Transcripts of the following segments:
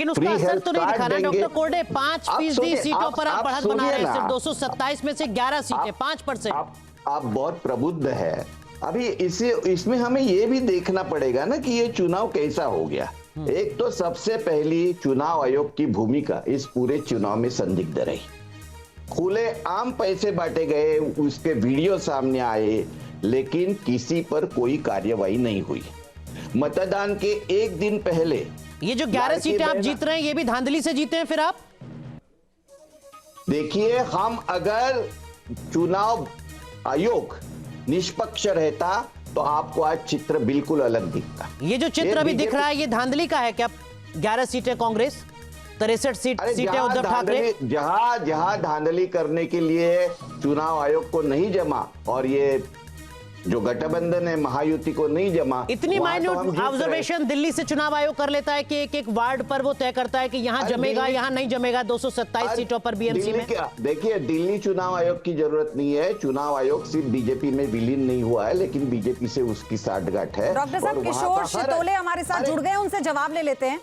लेकिन उसका असर तो नहीं दिखा ना डॉक्टर कोरडे। 5% सीटों पर आप बढ़त बना रहे हैं, सिर्फ 227 में से 11 सीटें, 5%। आप बहुत प्रबुद्ध है। अभी इसमें हमें ये भी देखना पड़ेगा ना कि ये चुनाव कैसा हो गया। एक तो सबसे पहली चुनाव आयोग की भूमिका इस पूरे चुनाव में संदिग्ध रही। खुले आम पैसे बांटे गए, उसके वीडियो सामने आए, लेकिन किसी पर कोई कार्यवाही नहीं हुई। मतदान के एक दिन पहले ये जो 11 सीटें आप जीत रहे हैं, ये भी धांधली से जीते हैं फिर आप? देखिए, हम अगर चुनाव आयोग निष्पक्ष रहता तो आपको आज चित्र बिल्कुल अलग दिखता। ये जो चित्र अभी दिख रहा है, ये धांधली का है क्या? 11 सीटें कांग्रेस, 63 सीटें उद्धव ठाकरे। जहां धांधली करने के लिए चुनाव आयोग को नहीं जमा और ये जो गठबंधन है महायुति को नहीं जमा, इतनी माइन्यूट ऑब्जर्वेशन दिल्ली से चुनाव आयोग कर लेता है कि एक एक वार्ड पर वो तय करता है कि यहां जमेगा, यहां नहीं जमेगा। 227 सीटों पर बीएमसी में। देखिए, दिल्ली चुनाव आयोग की जरूरत नहीं है। चुनाव आयोग सिर्फ बीजेपी में विलीन नहीं हुआ है, लेकिन बीजेपी से उसकी साठगांठ है। डॉक्टर साहब, किशोर शितोले हमारे साथ जुड़ गए, उनसे जवाब ले लेते हैं।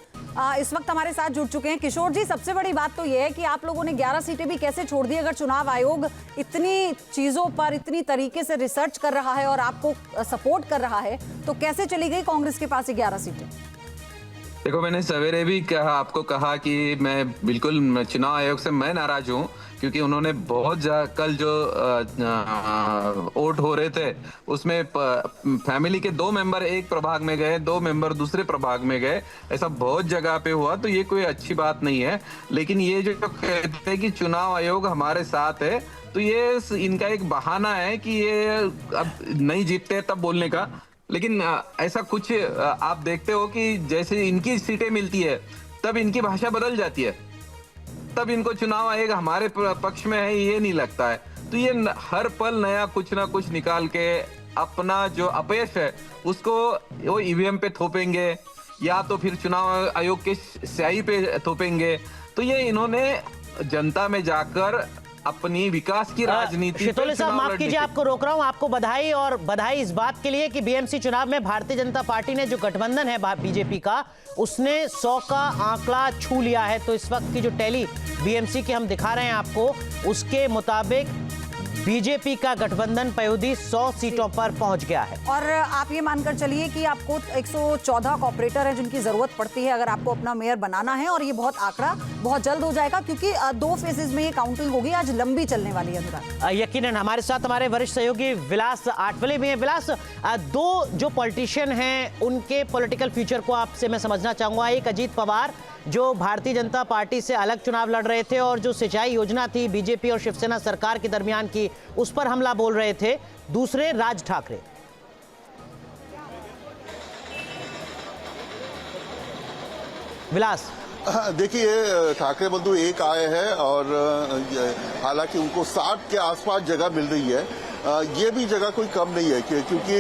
इस वक्त हमारे साथ जुड़ चुके हैं किशोर जी। सबसे बड़ी बात तो यह है कि आप लोगों ने 11 सीटें भी कैसे छोड़ दी? अगर चुनाव आयोग इतनी चीजों पर इतनी तरीके से रिसर्च कर रहा है और आपको सपोर्ट कर रहा है, तो कैसे चली गई कांग्रेस के पास 11 सीटें? देखो, मैंने सवेरे भी आपको कहा कि मैं बिल्कुल चुनाव आयोग से मैं नाराज हूं, क्योंकि उन्होंने बहुत कल जो वोट हो रहे थे उसमें फैमिली के 2 मेंबर एक प्रभाग में गए, 2 मेंबर दूसरे प्रभाग में गए। ऐसा बहुत जगह पे हुआ, तो ये कोई अच्छी बात नहीं है। लेकिन ये जो कहते हैं कि चुनाव आयोग हमारे साथ है, तो ये इनका एक बहाना है कि ये अब नहीं जीतते तब बोलने का। लेकिन ऐसा कुछ आप देखते हो कि जैसे इनकी सीटें मिलती है तब इनकी भाषा बदल जाती है, तब इनको चुनाव आयोग हमारे पक्ष में है ये नहीं लगता है। तो ये हर पल नया कुछ ना कुछ निकाल के अपना जो अपयश है उसको वो ईवीएम पे थोपेंगे या तो फिर चुनाव आयोग के स्याही पे थोपेंगे। तो ये इन्होंने जनता में जाकर अपनी विकास की राजनीति। शितोले साहब, माफ कीजिए आपको रोक रहा हूं। आपको बधाई, और बधाई इस बात के लिए कि बीएमसी चुनाव में भारतीय जनता पार्टी ने, जो गठबंधन है बीजेपी का, उसने 100 का आंकड़ा छू लिया है। तो इस वक्त की जो टैली बीएमसी की हम दिखा रहे हैं आपको, उसके मुताबिक बीजेपी का गठबंधन पयोधी 100 सीटों पर पहुंच गया है। और आप ये मानकर चलिए कि आपको 114 कॉर्पोरेटर है जिनकी जरूरत पड़ती है अगर आपको अपना मेयर बनाना है, और ये आंकड़ा बहुत जल्द हो जाएगा, क्योंकि 2 फेजेस में ये काउंटिंग होगी। आज लंबी चलने वाली है अनुराग। यकीनन हमारे साथ हमारे वरिष्ठ सहयोगी विलास आठवले भी हैं। विलास, 2 जो पॉलिटिशियन हैं उनके पॉलिटिकल फ्यूचर को आपसे मैं समझना चाहूंगा। एक अजीत पवार, जो भारतीय जनता पार्टी से अलग चुनाव लड़ रहे थे और जो सिंचाई योजना थी बीजेपी और शिवसेना सरकार के दरमियान की, उस पर हमला बोल रहे थे। दूसरे राज ठाकरे। विलास, देखिए, ठाकरे बंधु एक आए हैं और हालांकि उनको 60 के आसपास जगह मिल रही है। ये भी जगह कोई कम नहीं है, क्योंकि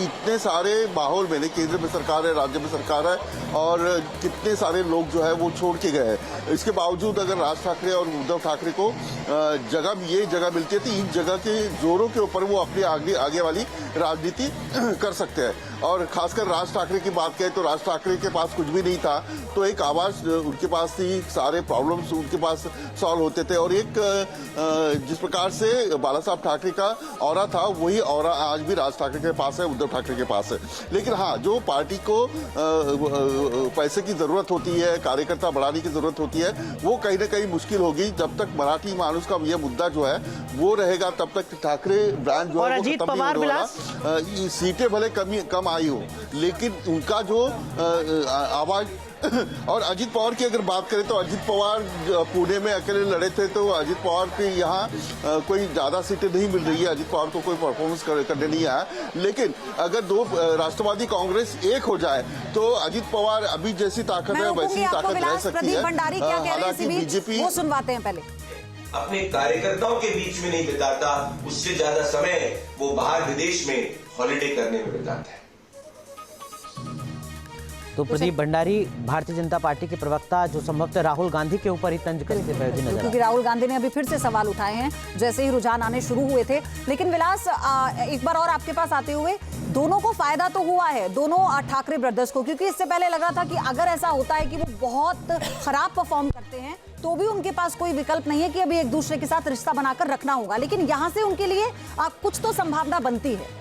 इतने सारे माहौल में, केंद्र में सरकार है, राज्य में सरकार है, और कितने सारे लोग जो है वो छोड़ के गए हैं। इसके बावजूद अगर राज ठाकरे और उद्धव ठाकरे को ये जगह मिलती है, तो इन जगह के जोरों के ऊपर वो अपनी आगे वाली राजनीति कर सकते हैं। और खासकर राज ठाकरे की बात करें तो राज ठाकरे के पास कुछ भी नहीं था, तो एक आवाज उनके पास थी, सारे प्रॉब्लम्स उनके पास सॉल्व होते थे। और एक जिस प्रकार से बाला साहब ठाकरे का ऑरा था, वही ऑरा आज भी राज ठाकरे के पास है, उद्धव ठाकरे के पास है। लेकिन हाँ, जो पार्टी को पैसे की जरूरत होती है, कार्यकर्ता बढ़ाने की जरूरत होती है, वो कहीं ना कहीं मुश्किल होगी। जब तक मराठी मानुस का ये मुद्दा जो है वो रहेगा, तब तक ठाकरे ब्रांड जो है वो खत्म नहीं होने वाला। सीटें भले कम आई हो, लेकिन उनका जो आवाज और अजीत पवार की अगर बात करें तो अजीत पवार पुणे में अकेले लड़े थे, तो अजीत पवार के यहाँ कोई ज्यादा सीटें नहीं मिल रही है। अजीत पवार को कोई परफॉर्मेंस करने नहीं आया। लेकिन अगर 2 राष्ट्रवादी कांग्रेस एक हो जाए तो अजीत पवार अभी जैसी ताकत है वैसी ताकत रह सकती है। हालांकि बीजेपी, वो सुनवाते हैं पहले। अपने कार्यकर्ताओं के बीच में नहीं बिताता, उससे ज्यादा समय वो बाहर विदेश में हॉलिडे करने में बिताता है। तो प्रदीप भंडारी, भारतीय जनता पार्टी के प्रवक्ता, जो संभवतः राहुल गांधी के ऊपर ही तंज कसते हुए नजर आ रहे हैं, क्योंकि राहुल गांधी ने अभी फिर से सवाल उठाए हैं जैसे ही रुझान आने शुरू हुए थे। लेकिन विलास, एक बार और आपके पास आते हुए, दोनों को फायदा तो हुआ है, दोनों ठाकरे ब्रदर्स को, क्योंकि इससे पहले लग रहा था कि अगर ऐसा होता है कि वो बहुत खराब परफॉर्म करते हैं तो भी उनके पास कोई विकल्प नहीं है कि अभी एक दूसरे के साथ रिश्ता बनाकर रखना होगा, लेकिन यहां से उनके लिए कुछ तो संभावना बनती है।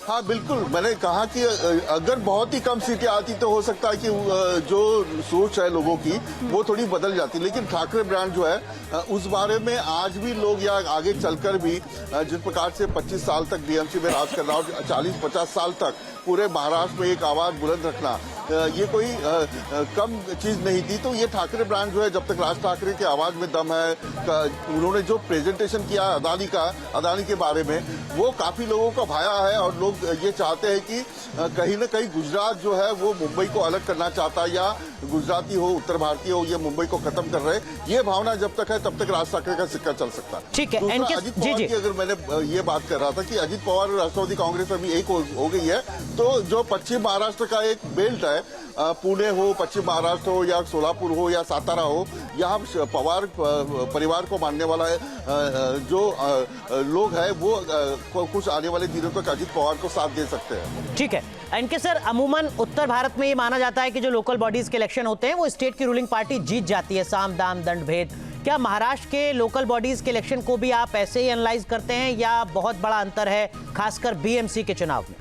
हाँ बिल्कुल, मैंने कहा कि अगर बहुत ही कम सीटें आती तो हो सकता है कि जो सोच है लोगों की वो थोड़ी बदल जाती, लेकिन ठाकरे ब्रांड जो है उस बारे में आज भी लोग या आगे चलकर भी जिस प्रकार से 25 साल तक बीएमसी में राज करना और 40-50 साल तक पूरे महाराष्ट्र में एक आवाज बुलंद रखना, ये कोई कम चीज नहीं थी। तो ये ठाकरे ब्रांड जो है, जब तक राज ठाकरे की आवाज में दम है, उन्होंने जो प्रेजेंटेशन किया अदानी के बारे में, वो काफी लोगों का भाया है और लोग ये चाहते हैं कि कहीं ना कहीं गुजरात जो है वो मुंबई को अलग करना चाहता है, या गुजराती हो, उत्तर भारतीय हो, ये मुंबई को खत्म कर रहे हैं। ये भावना जब तक है तब तक राज ठाकरे का सिक्का चल सकता है। ठीक है। अजित पवार की अगर मैंने ये बात कर रहा था कि अजित पवार और राष्ट्रवादी कांग्रेस अभी एक हो गई है, तो जो पश्चिम महाराष्ट्र का एक बेल्ट है, पुणे हो, पश्चिम महाराष्ट्र हो, या सोलापुर हो, या सातारा हो, यहाँ पवार परिवार को मानने वाला जो लोग हैं वो कुछ आने वाले दिनों तक अजित पवार को साथ दे सकते हैं। ठीक है एनके सर, अमूमन उत्तर भारत में ये माना जाता है कि जो लोकल बॉडीज के इलेक्शन होते हैं वो स्टेट की रूलिंग पार्टी जीत जाती है, साम दाम दंड भेद। क्या महाराष्ट्र के लोकल बॉडीज के इलेक्शन को भी आप ऐसे ही एनालाइज करते हैं या बहुत बड़ा अंतर है खासकर बीएमसी के चुनाव में?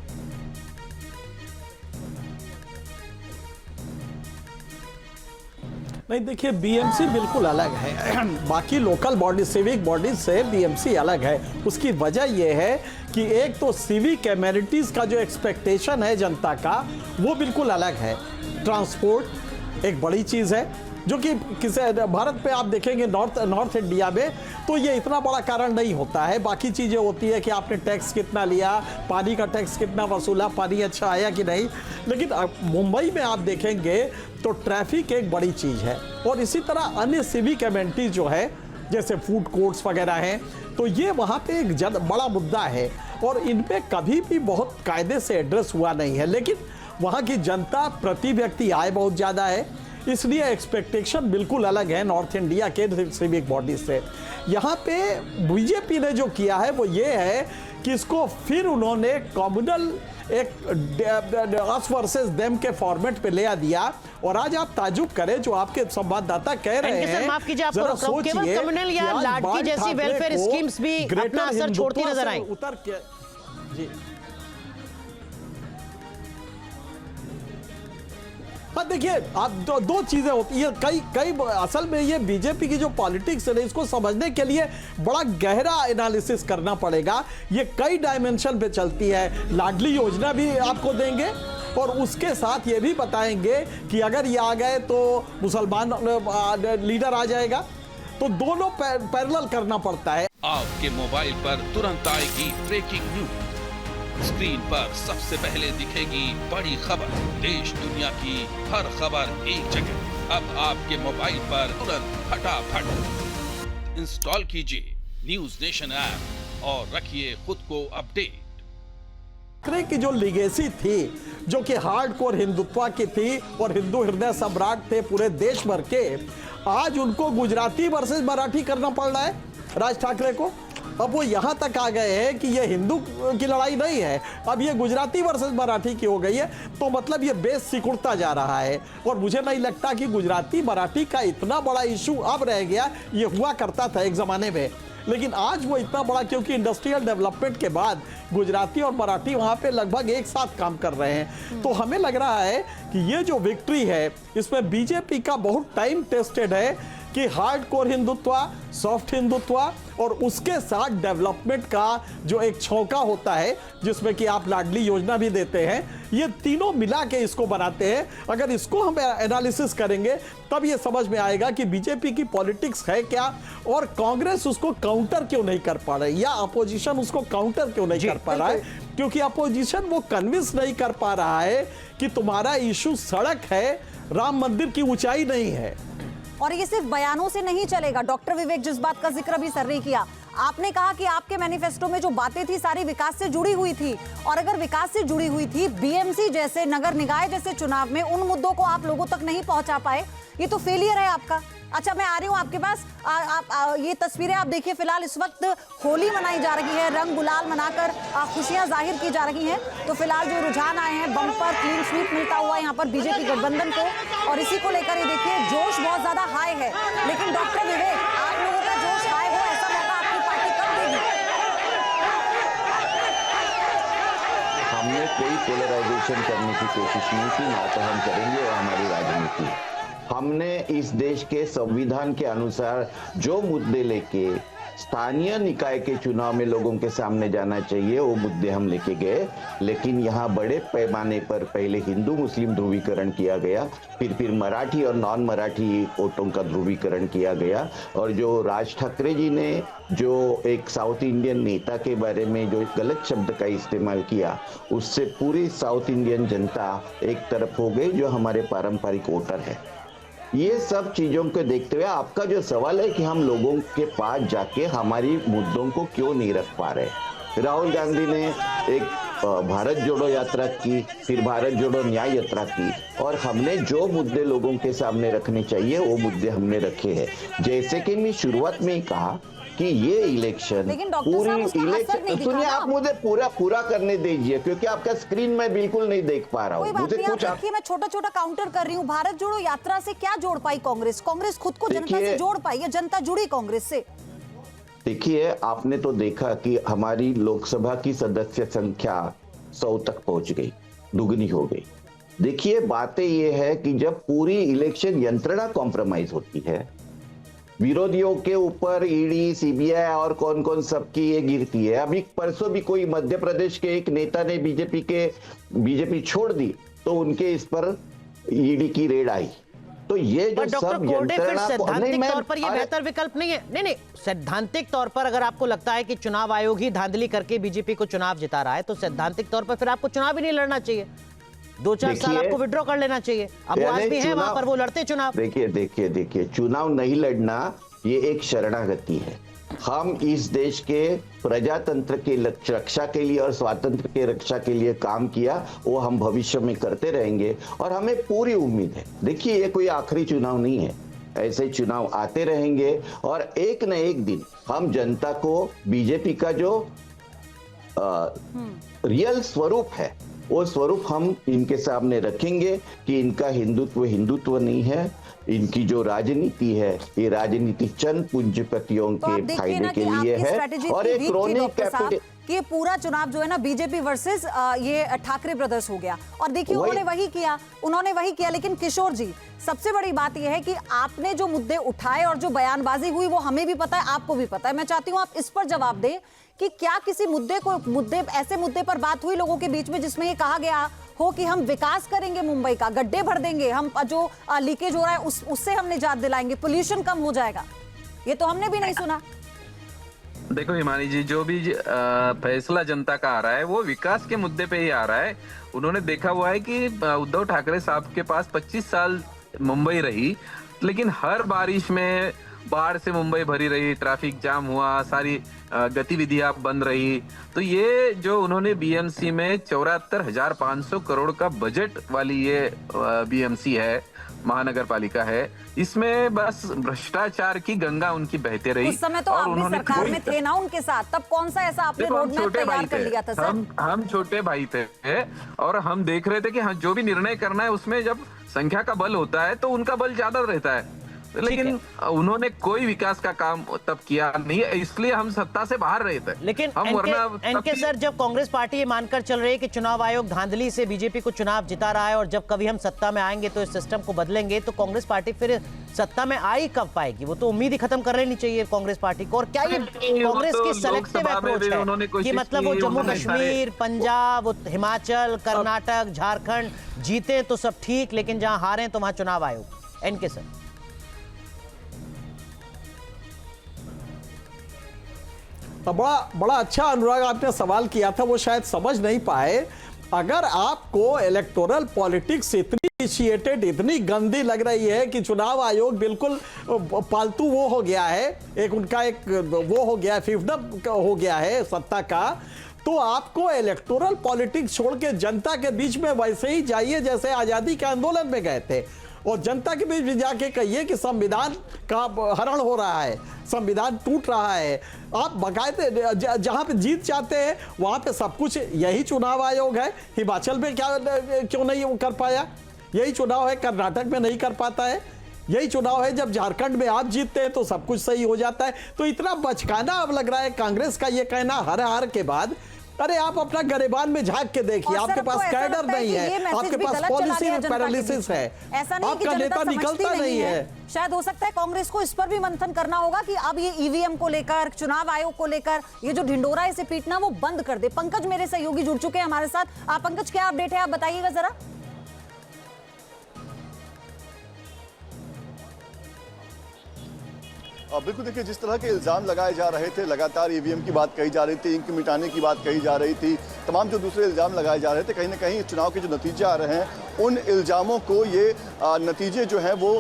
नहीं देखिए, बीएमसी बिल्कुल अलग है बाकी लोकल बॉडी सिविक बॉडीज से बीएमसी अलग है। उसकी वजह यह है कि एक तो सिविक एमेनिटीज का जो एक्सपेक्टेशन है जनता का वो बिल्कुल अलग है। ट्रांसपोर्ट एक बड़ी चीज़ है जो कि किसी भारत पे आप देखेंगे नॉर्थ इंडिया में तो ये इतना बड़ा कारण नहीं होता है। बाकी चीज़ें होती है कि आपने टैक्स कितना लिया, पानी का टैक्स कितना वसूला, पानी अच्छा आया कि नहीं। लेकिन मुंबई में आप देखेंगे तो ट्रैफिक एक बड़ी चीज़ है, और इसी तरह अन्य सिविक एमेनिटीज जो है जैसे फूड कोर्ट्स वगैरह हैं, तो ये वहाँ पे एक बड़ा मुद्दा है और इन पे कभी भी बहुत कायदे से एड्रेस हुआ नहीं है। लेकिन वहाँ की जनता प्रति व्यक्ति आय बहुत ज़्यादा है, इसलिए एक्सपेक्टेशन बिल्कुल अलग है नॉर्थ इंडिया के सिविक बॉडी से। यहाँ पे बीजेपी ने जो किया है वो ये है कि इसको फिर उन्होंने कम्युनल एक अस वर्सेस देम के फॉर्मेट पे ले दिया। और आज आप ताजुब करें, जो आपके संवाददाता कह रहे हैं, माफ कीजिए आपको रोक रहा हूं, केवल कम्युनल या लाडकी जैसी वेलफेयर स्कीम्स भी अपना असर छोड़ती नजर आई। उतर के जी हाँ देखिए, आप दो चीजें होती है, कई असल में ये बीजेपी की जो पॉलिटिक्स है इसको समझने के लिए बड़ा गहरा एनालिसिस करना पड़ेगा। ये कई डायमेंशन पे चलती है। लाडली योजना भी आपको देंगे और उसके साथ ये भी बताएंगे कि अगर ये आ गए तो मुसलमान लीडर आ जाएगा, तो दोनों पैरेलल करना पड़ता है। आपके मोबाइल पर तुरंत आएगी ब्रेकिंग न्यूज, स्क्रीन पर सबसे पहले दिखेगी बड़ी खबर, देश दुनिया की हर खबर एक जगह। अब आपके मोबाइल पर तुरंत फटाफट इंस्टॉल कीजिए न्यूज नेशन ऐप और रखिए खुद को अपडेट। की जो लिगेसी थी, जो कि हार्डकोर हिंदुत्व की थी और हिंदू हृदय सम्राट थे पूरे देश भर के, आज उनको गुजराती वर्सेस मराठी करना पड़ रहा है राज ठाकरे को। अब वो यहाँ तक आ गए हैं कि ये हिंदू की लड़ाई नहीं है, अब ये गुजराती वर्सेस मराठी की हो गई है। तो मतलब ये बेस सिकुड़ता जा रहा है और मुझे नहीं लगता कि गुजराती मराठी का इतना बड़ा इशू अब रह गया। ये हुआ करता था एक ज़माने में, लेकिन आज वो इतना बड़ा, क्योंकि इंडस्ट्रियल डेवलपमेंट के बाद गुजराती और मराठी वहाँ पे लगभग एक साथ काम कर रहे हैं। तो हमें लग रहा है कि ये जो विक्ट्री है इसमें बीजेपी का बहुत टाइम टेस्टेड है कि हार्डकोर हिंदुत्व, सॉफ्ट हिंदुत्व और उसके साथ डेवलपमेंट का जो एक छौंका होता है जिसमें कि आप लाडली योजना भी देते हैं, ये तीनों मिला के इसको बनाते हैं। अगर इसको हम एनालिसिस करेंगे तब ये समझ में आएगा कि बीजेपी की पॉलिटिक्स है क्या और कांग्रेस उसको काउंटर क्यों नहीं कर पा रही, या अपोजिशन उसको काउंटर क्यों नहीं कर पा रहा है। क्योंकि अपोजिशन वो कन्विंस नहीं कर पा रहा है कि तुम्हारा इशू सड़क है, राम मंदिर की ऊंचाई नहीं है। और ये सिर्फ बयानों से नहीं चलेगा। डॉक्टर विवेक, जिस बात का जिक्र भी सर ने किया, आपने कहा कि आपके मैनिफेस्टो में जो बातें थी सारी विकास से जुड़ी हुई थी, और अगर विकास से जुड़ी हुई थी, बीएमसी जैसे नगर निकाय जैसे चुनाव में उन मुद्दों को आप लोगों तक नहीं पहुंचा पाए, ये तो फेलियर है आपका। अच्छा, मैं आ रही हूं आपके पास। ये तस्वीरें आप देखिए, फिलहाल इस वक्त होली मनाई जा रही है, रंग गुलाल मनाकर खुशियां जाहिर की जा रही हैं। तो फिलहाल जो रुझान आए हैं, बम्पर क्लीन स्वीप मिलता हुआ यहाँ पर बीजेपी गठबंधन को, और इसी को लेकर ये देखिए जोश बहुत ज्यादा हाई है। लेकिन डॉक्टर विवेक, आप लोगों का जोश हाई हो ऐसा मौका आपकी पार्टी कब देगी? हमने कोई पोलराइजेशन करने की कोशिश नहीं की, ना तो हम करेंगे और हमारी राजनीति। हमने इस देश के संविधान के अनुसार जो मुद्दे लेके स्थानीय निकाय के चुनाव में लोगों के सामने जाना चाहिए वो मुद्दे हम लेके गए। लेकिन यहाँ बड़े पैमाने पर पहले हिंदू मुस्लिम ध्रुवीकरण किया गया, फिर मराठी और नॉन मराठी वोटों का ध्रुवीकरण किया गया। और जो राज ठाकरे जी ने जो एक साउथ इंडियन नेता के बारे में जो गलत शब्द का इस्तेमाल किया, उससे पूरी साउथ इंडियन जनता एक तरफ हो गई, जो हमारे पारंपरिक वोटर है। ये सब चीजों को देखते हुए आपका जो सवाल है कि हम लोगों के पास जाके हमारी मुद्दों को क्यों नहीं रख पा रहे। राहुल गांधी ने एक भारत जोड़ो यात्रा की, फिर भारत जोड़ो न्याय यात्रा की, और हमने जो मुद्दे लोगों के सामने रखने चाहिए वो मुद्दे हमने रखे हैं। जैसे कि मैं शुरुआत में ही कहा कि ये इलेक्शन पूरी इलेक्शन, सुनिए आप मुझे पूरा करने दीजिए, क्योंकि आपका स्क्रीन में बिल्कुल नहीं देख पा रहा हूँ। मुझे कुछ मैं छोटा छोटा काउंटर कर रही हूँ। भारत जोड़ो यात्रा से क्या जोड़ पाई कांग्रेस? कांग्रेस खुद को जनता से जोड़ पाई या जनता जुड़ी कांग्रेस से? देखिए, आपने तो देखा कि हमारी लोकसभा की सदस्य संख्या 100 तक पहुंच गई, दुगनी हो गई। देखिए, बातें ये है कि जब पूरी इलेक्शन यंत्रणा कॉम्प्रोमाइज होती है, विरोधियों के ऊपर ईडी, सीबीआई और कौन कौन सबकी ये गिरती है। अभी परसों भी कोई मध्य प्रदेश के एक नेता ने बीजेपी छोड़ दी तो उनके इस पर ईडी की रेड आई। तो ये जो सब यंत्रणा, सैद्धांतिक तौर पर ये बेहतर विकल्प नहीं है। नहीं, सैद्धांतिक तौर पर अगर आपको लगता है कि चुनाव आयोग ही धांधली करके बीजेपी को चुनाव जिता रहा है, तो सैद्धांतिक तौर पर फिर आपको चुनाव ही नहीं लड़ना चाहिए। 2-4 साल आपको विड्रॉ कर लेना चाहिए। अब वो आज भी है वहां पर, वो लड़ते चुनाव। देखिए, चुनाव नहीं लड़ना ये एक शरणागति है। हम इस देश के प्रजातंत्र के रक्षा के लिए और स्वातंत्र के रक्षा के लिए काम किया, वो हम भविष्य में करते रहेंगे और हमें पूरी उम्मीद है। देखिए, ये कोई आखिरी चुनाव नहीं है, ऐसे चुनाव आते रहेंगे और एक न एक दिन हम जनता को बीजेपी का जो रियल स्वरूप है, वो स्वरूप हम इनके सामने रखेंगे कि इनका हिंदुत्व नहीं है, इनकी जो राजनीति है ये राजनीति चंद पूंजीपतियों के फायदे के लिए है। और एक क्रोनिक कैपिटल कि पूरा चुनाव जो है ना बीजेपी वर्सेस ये ठाकरे ब्रदर्स हो गया। और देखिए उन्होंने वही किया। लेकिन किशोर जी, सबसे बड़ी बात यह है कि आपने जो मुद्दे उठाए और जो बयानबाजी हुई वो हमें भी पता है, आपको भी पता है। मैं चाहती हूं आप इस पर जवाब दें कि क्या किसी ऐसे मुद्दे पर बात हुई लोगों के बीच में जिसमें ये कहा गया हो कि हम विकास करेंगे, मुंबई का गड्ढे भर देंगे, हम जो लीकेज हो रहा है उससे हम निजात दिलाएंगे, पोल्यूशन कम हो जाएगा? ये तो हमने भी नहीं सुना। देखो हिमानी जी, जो भी फैसला जनता का आ रहा है वो विकास के मुद्दे पे ही आ रहा है। उन्होंने देखा हुआ है कि उद्धव ठाकरे साहब के पास 25 साल मुंबई रही, लेकिन हर बारिश में बाढ़ से मुंबई भरी रही, ट्रैफिक जाम हुआ, सारी गतिविधियां बंद रही। तो ये जो उन्होंने बीएमसी में 74,500 करोड़ का बजट वाली ये बीएमसी है, महानगर पालिका है, इसमें बस भ्रष्टाचार की गंगा उनकी बहते रही। उस समय तो आप भी सरकार में थे ना उनके साथ, तब कौन सा ऐसा आपने रोड मैप तैयार कर लिया था सर? हम छोटे भाई थे और हम देख रहे थे कि जो भी निर्णय करना है उसमें जब संख्या का बल होता है तो उनका बल ज्यादा रहता है, लेकिन उन्होंने कोई विकास का काम तब किया नहीं, इसलिए हम सत्ता से बाहर रहे थे। लेकिन एनके सर, जब कांग्रेस पार्टी ये मानकर चल रही है कि चुनाव आयोग धांधली से बीजेपी को चुनाव जिता रहा है और जब कभी हम सत्ता में आएंगे तो इस सिस्टम को बदलेंगे, तो कांग्रेस पार्टी फिर सत्ता में आई कब पाएगी? वो तो उम्मीद ही खत्म कर लेनी चाहिए कांग्रेस पार्टी को। और क्या ये कांग्रेस की सेलेक्टिव अप्रोच है कि मतलब वो जम्मू कश्मीर, पंजाब, हिमाचल, कर्नाटक, झारखंड जीते तो सब ठीक, लेकिन जहां हारे तो वहां चुनाव आयोग? एनके सर, बड़ा अच्छा अनुराग आपने सवाल किया था, वो शायद समझ नहीं पाए। अगर आपको इलेक्टोरल पॉलिटिक्स इतनी इनिशिएटेड इतनी गंदी लग रही है कि चुनाव आयोग बिल्कुल पालतू वो हो गया है, एक उनका एक वो हो गया है, फिफ्डम हो गया है सत्ता का। तो आपको इलेक्टोरल पॉलिटिक्स छोड़ के जनता के बीच में वैसे ही जाइए जैसे आजादी के आंदोलन में गए थे, और जनता के बीच भी जाके कहिए कि संविधान का हरण हो रहा है, संविधान टूट रहा है। आप बाकायदे जहां पे जीत चाहते हैं वहां पे सब कुछ यही चुनाव आयोग है। हिमाचल में क्यों नहीं वो कर पाया? यही चुनाव है, कर्नाटक में नहीं कर पाता है। यही चुनाव है जब झारखंड में आप जीतते हैं तो सब कुछ सही हो जाता है। तो इतना बचकाना अब लग रहा है कांग्रेस का ये कहना हर हार के बाद। अरे आप अपना गरेबान में झांक के देखिए, आपके पास कैडर नहीं है, आपके पास पॉलिसी पैरालिसिस है, ऐसा नहीं आपका नेता निकलता नहीं है। शायद हो सकता है कांग्रेस को इस पर भी मंथन करना होगा कि अब ये ईवीएम को लेकर, चुनाव आयोग को लेकर ये जो ढिंडोरा इसे पीटना वो बंद कर दे। पंकज मेरे सहयोगी जुड़ चुके हैं हमारे साथ। आप पंकज, क्या अपडेट है, आप बताइएगा जरा। बिल्कुल, देखिए जिस तरह के इल्जाम लगाए जा रहे थे, लगातार ईवीएम की बात कही जा रही थी, इंक मिटाने की बात कही जा रही थी, तमाम जो दूसरे इल्जाम लगाए जा रहे थे, कहीं ना कहीं चुनाव के जो नतीजे आ रहे हैं उन इल्जामों को ये नतीजे जो हैं वो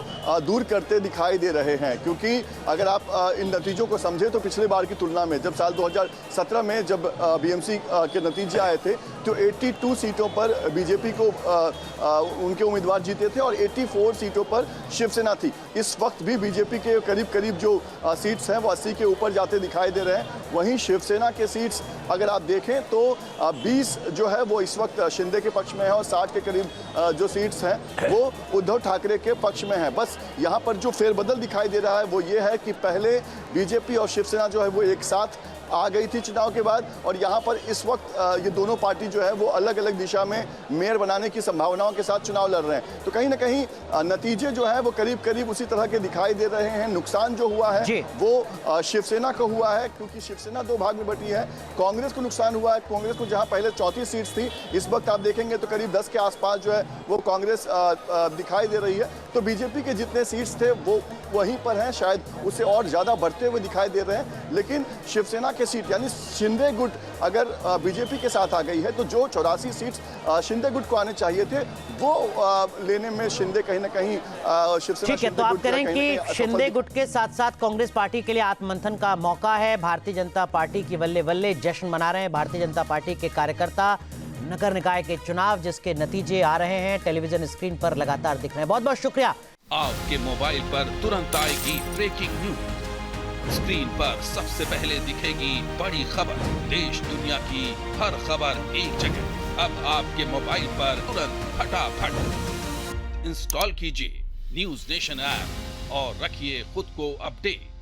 दूर करते दिखाई दे रहे हैं। क्योंकि अगर आप इन नतीजों को समझें तो पिछले बार की तुलना में जब साल 2017 में जब बीएमसी के नतीजे आए थे तो 82 सीटों पर बीजेपी को उनके उम्मीदवार जीते थे और 84 सीटों पर शिवसेना थी। इस वक्त भी बीजेपी के करीब करीब जो सीट्स हैं वो 80 के ऊपर जाते दिखाई दे रहे हैं। वहीं शिवसेना के सीट्स अगर आप देखें तो 20 जो है वो इस वक्त शिंदे के पक्ष में है और 60 के करीब जो सीट्स हैं वो उद्धव ठाकरे के पक्ष में है। बस यहाँ पर जो फेरबदल दिखाई दे रहा है वो ये है कि पहले बीजेपी और शिवसेना जो है वो एक साथ आ गई थी चुनाव के बाद, और यहाँ पर इस वक्त ये दोनों पार्टी जो है वो अलग अलग दिशा में मेयर बनाने की संभावनाओं के साथ चुनाव लड़ रहे हैं। तो कहीं ना कहीं नतीजे जो है वो करीब करीब उसी तरह के दिखाई दे रहे हैं। नुकसान जो हुआ है वो शिवसेना को हुआ है क्योंकि शिवसेना दो भाग में बटी है। कांग्रेस को नुकसान हुआ है, कांग्रेस को जहाँ पहले 34 सीट्स थी इस वक्त आप देखेंगे तो करीब 10 के आसपास जो है वो कांग्रेस दिखाई दे रही है। तो बीजेपी के जितने सीट्स थे वो वहीं पर हैं, शायद उससे और ज़्यादा बढ़ते हुए दिखाई दे रहे हैं। लेकिन शिवसेना के सीट यानी शिंदे गुट अगर बीजेपी के साथ आ गई है तो जो 84 सीट्स शिंदे गुट को आने चाहिए थे वो लेने में शिंदे कहीं ना कहीं शिवसेना। ठीक है, तो आप कह रहे हैं कि शिंदे गुट के साथ साथ कांग्रेस पार्टी के लिए आत्ममंथन का मौका है। भारतीय जनता पार्टी की बल्ले बल्ले जश्न मना रहे हैं भारतीय जनता पार्टी के कार्यकर्ता। नगर निकाय के चुनाव जिसके नतीजे आ रहे हैं टेलीविजन स्क्रीन पर लगातार दिख रहे हैं। बहुत बहुत शुक्रिया। आपके मोबाइल पर तुरंत आएगी ब्रेकिंग न्यूज। स्क्रीन पर सबसे पहले दिखेगी बड़ी खबर, देश दुनिया की हर खबर एक जगह। अब आपके मोबाइल पर तुरंत फटाफट इंस्टॉल कीजिए न्यूज नेशन ऐप और रखिए खुद को अपडेट।